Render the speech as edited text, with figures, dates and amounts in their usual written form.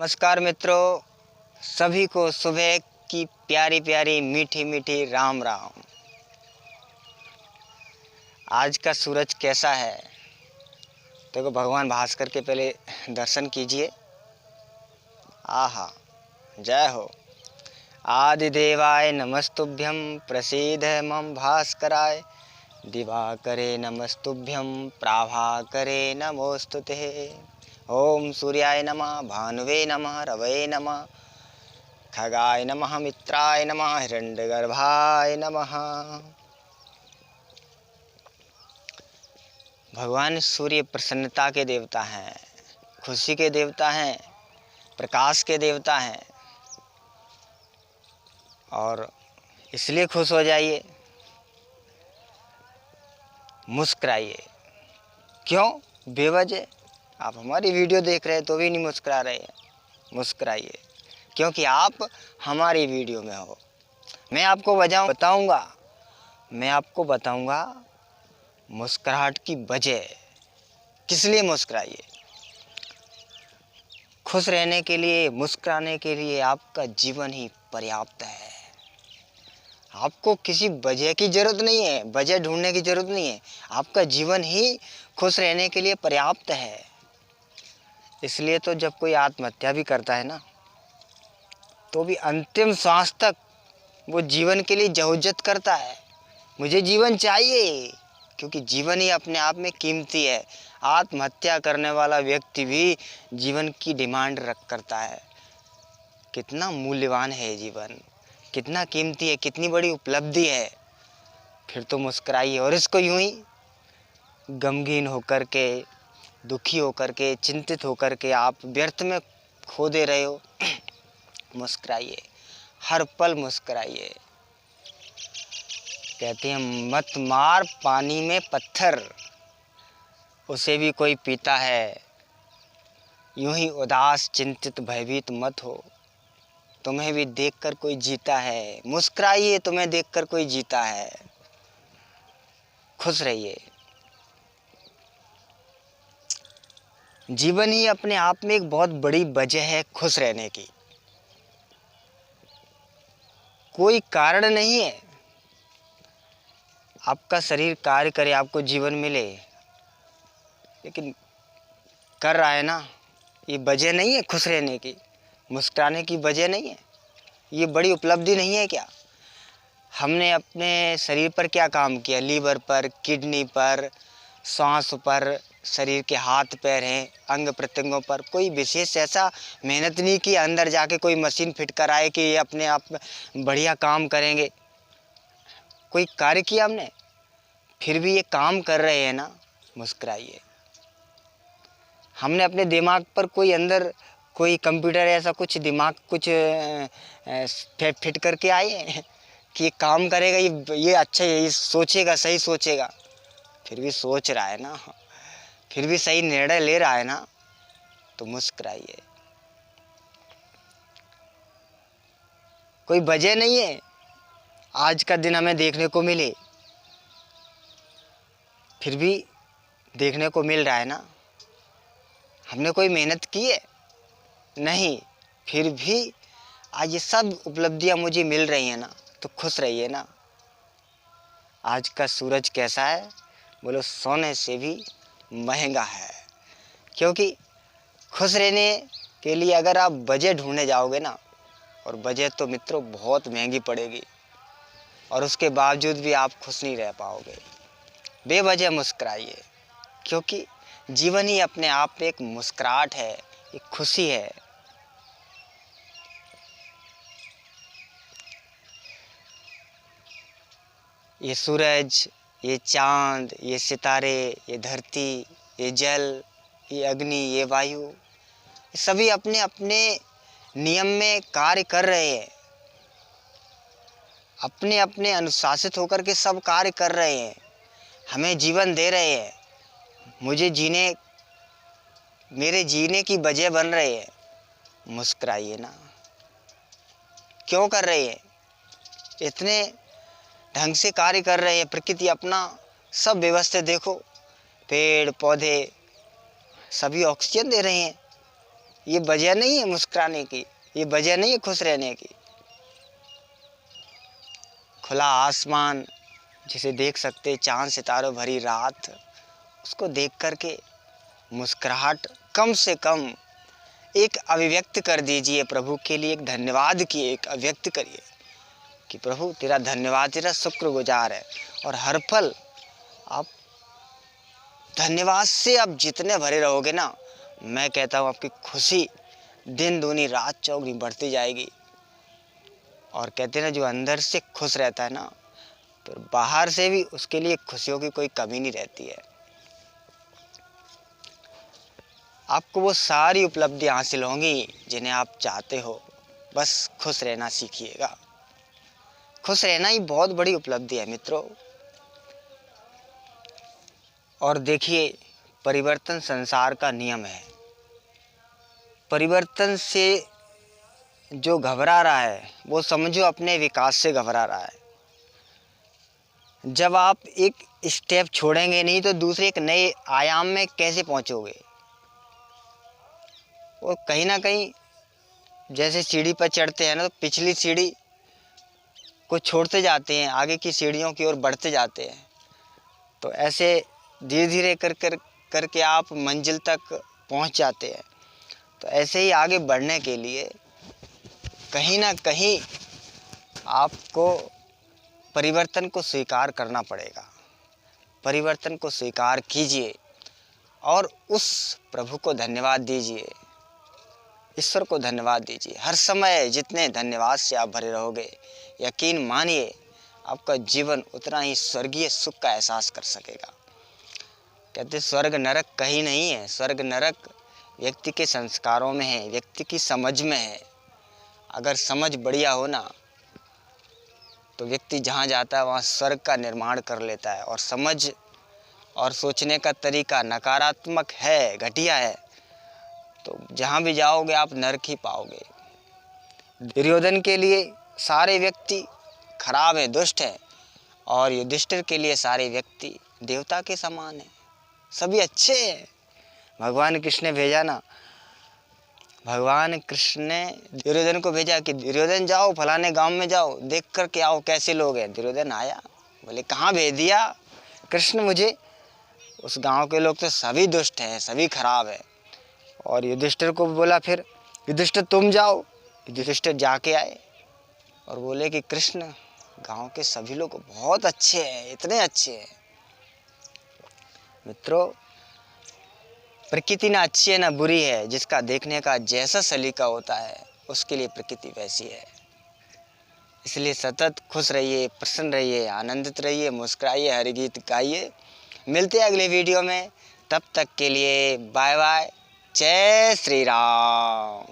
नमस्कार मित्रों, सभी को सुबह की प्यारी प्यारी मीठी मीठी राम राम। आज का सूरज कैसा है? देखो, भगवान भास्कर के पहले दर्शन कीजिए। आहा, जय हो। आदिदेवाय नमस्तुभ्यं प्रसीद मम भास्कराय, दिवाकरे नमस्तुभ्यं प्राभाकरे नमोस्तुते। ओम सूर्याय नमः, भानुवे नमः, रवये नमः, खगाय नमः, मित्राय नमः, हिरण्यगर्भाय नमः। भगवान सूर्य प्रसन्नता के देवता हैं, खुशी के देवता हैं, प्रकाश के देवता हैं। और इसलिए खुश हो जाइए, मुस्कुराइए। क्यों बेवजह? आप हमारी वीडियो देख रहे हैं तो भी नहीं मुस्कुरा रहे हैं। मुस्कुराइए, क्योंकि आप हमारी वीडियो में हो। मैं आपको बताऊंगा मुस्कुराहट की वजह। किस लिए मुस्कुराइए? खुश रहने के लिए, मुस्कुराने के लिए आपका जीवन ही पर्याप्त है। आपको किसी वजह की ज़रूरत नहीं है, वजह ढूंढने की ज़रूरत नहीं है। आपका जीवन ही खुश रहने के लिए पर्याप्त है। इसलिए तो जब कोई आत्महत्या भी करता है ना, तो भी अंतिम सांस तक वो जीवन के लिए जहूज्जत करता है। मुझे जीवन चाहिए, क्योंकि जीवन ही अपने आप में कीमती है। आत्महत्या करने वाला व्यक्ति भी जीवन की डिमांड करता है। कितना मूल्यवान है जीवन, कितना कीमती है, कितनी बड़ी उपलब्धि है। फिर तो मुस्कुराइए। और इसको यूं ही गमगीन होकर के, दुखी होकर के, चिंतित होकर के आप व्यर्थ में खो दे रहे हो, मुस्कुराइए, हर पल मुस्कुराइए। कहते हैं मत मार पानी में पत्थर, उसे भी कोई पीता है। यूं ही उदास, चिंतित, भयभीत मत हो, तुम्हें भी देखकर कोई जीता है। मुस्कुराइए, तुम्हें देखकर कोई जीता है। खुश रहिए। जीवन ही अपने आप में एक बहुत बड़ी वजह है खुश रहने की। कोई कारण नहीं है आपका शरीर कार्य करे, आपको जीवन मिले, लेकिन कर रहा है ना, ये वजह नहीं है खुश रहने की। मुस्कुराने की वजह नहीं है। ये बड़ी उपलब्धि नहीं है क्या? हमने अपने शरीर पर क्या काम किया? लीवर पर, किडनी पर, सांस पर, शरीर के हाथ पैर हैं, अंग प्रत्यंगों पर कोई विशेष ऐसा मेहनत नहीं की अंदर जाके कोई मशीन फिट कराए कि ये अपने आप बढ़िया काम करेंगे। कोई कार्य किया हमने? फिर भी ये काम कर रहे हैं ना, मुस्कुराइए। हमने अपने दिमाग पर कोई अंदर कोई कंप्यूटर ऐसा कुछ दिमाग कुछ फिट करके आए हैं कि ये काम करेगा, ये अच्छा है, ये सोचेगा, सही सोचेगा। फिर भी सोच रहा है ना, फिर भी सही निर्णय ले रहा है ना, तो मुस्कुराइए। कोई वजह नहीं है आज का दिन हमें देखने को मिले, फिर भी देखने को मिल रहा है ना। हमने कोई मेहनत की है नहीं, फिर भी आज ये सब उपलब्धियां मुझे मिल रही हैं ना, तो खुश रहिए ना। आज का सूरज कैसा है? बोलो सोने से भी महंगा है। क्योंकि खुश रहने के लिए अगर आप वजह ढूंढने जाओगे ना, और वजह तो मित्रों बहुत महंगी पड़ेगी, और उसके बावजूद भी आप खुश नहीं रह पाओगे। बेवजह मुस्कुराइए, क्योंकि जीवन ही अपने आप में एक मुस्कुराहट है, एक खुशी है। ये सूरज, ये चांद, ये सितारे, ये धरती, ये जल, ये अग्नि, ये वायु, ये सभी अपने अपने नियम में कार्य कर रहे हैं। अपने अपने अनुशासित होकर के सब कार्य कर रहे हैं, हमें जीवन दे रहे हैं, मेरे जीने की वजह बन रहे हैं। मुस्कुराइए ना। क्यों कर रहे हैं? इतने ढंग से कार्य कर रहे हैं। प्रकृति अपना सब व्यवस्था देखो, पेड़ पौधे सभी ऑक्सीजन दे रहे हैं। ये वजह नहीं है मुस्कुराने की, ये वजह नहीं है खुश रहने की। खुला आसमान जिसे देख सकते, चांद सितारों भरी रात, उसको देख कर के मुस्कुराहट कम से कम एक अभिव्यक्त कर दीजिए प्रभु के लिए, एक धन्यवाद की एक अभिव्यक्त करिए कि प्रभु तेरा धन्यवाद, तेरा शुक्रगुजार है। और हर पल आप धन्यवाद से आप जितने भरे रहोगे ना, मैं कहता हूँ आपकी खुशी दिन दूनी रात चौगुनी बढ़ती जाएगी। और कहते हैं ना, जो अंदर से खुश रहता है ना, तो बाहर से भी उसके लिए खुशियों की कोई कमी नहीं रहती है। आपको वो सारी उपलब्धियां हासिल होंगी जिन्हें आप चाहते हो। बस खुश रहना सीखिएगा। खुश रहना ही बहुत बड़ी उपलब्धि है मित्रों। और देखिए, परिवर्तन संसार का नियम है। परिवर्तन से जो घबरा रहा है वो समझो अपने विकास से घबरा रहा है। जब आप एक स्टेप छोड़ेंगे नहीं तो दूसरे एक नए आयाम में कैसे पहुंचोगे। और कहीं ना कहीं जैसे सीढ़ी पर चढ़ते हैं ना, तो पिछली सीढ़ी को छोड़ते जाते हैं, आगे की सीढ़ियों की ओर बढ़ते जाते हैं। तो ऐसे धीरे धीरे करके आप मंजिल तक पहुंच जाते हैं। तो ऐसे ही आगे बढ़ने के लिए कहीं ना कहीं आपको परिवर्तन को स्वीकार करना पड़ेगा। परिवर्तन को स्वीकार कीजिए और उस प्रभु को धन्यवाद दीजिए, ईश्वर को धन्यवाद दीजिए। हर समय जितने धन्यवाद से आप भरे रहोगे, यकीन मानिए आपका जीवन उतना ही स्वर्गीय सुख का एहसास कर सकेगा। कहते स्वर्ग नरक कहीं नहीं है। स्वर्ग नरक व्यक्ति के संस्कारों में है, व्यक्ति की समझ में है। अगर समझ बढ़िया हो ना, तो व्यक्ति जहाँ जाता है वहाँ स्वर्ग का निर्माण कर लेता है। और समझ और सोचने का तरीका नकारात्मक है, घटिया है, तो जहाँ भी जाओगे आप नरक ही पाओगे। दुर्योधन के लिए सारे व्यक्ति खराब हैं, दुष्ट हैं, और युधिष्ठिर के लिए सारे व्यक्ति देवता के समान हैं, सभी अच्छे हैं। भगवान कृष्ण ने भेजा ना, भगवान कृष्ण ने दुर्योधन को भेजा कि दुर्योधन जाओ फलाने गांव में जाओ, देख कर के आओ कैसे लोग हैं। दुर्योधन आया, बोले कहाँ भेज दिया कृष्ण मुझे, उस गांव के लोग तो सभी दुष्ट हैं, सभी खराब हैं। और युधिष्ठिर को बोला फिर, युधिष्ठिर तुम जाओ। युधिष्ठिर जाके आए और बोले कि कृष्ण गांव के सभी लोग बहुत अच्छे हैं, इतने अच्छे हैं। मित्रों, प्रकृति ना अच्छी है ना बुरी है, जिसका देखने का जैसा सलीका होता है उसके लिए प्रकृति वैसी है। इसलिए सतत खुश रहिए, प्रसन्न रहिए, आनंदित रहिए, मुस्कुराइए, हरि गीत गाइए। मिलते हैं अगले वीडियो में, तब तक के लिए बाय बाय, जय श्री राम।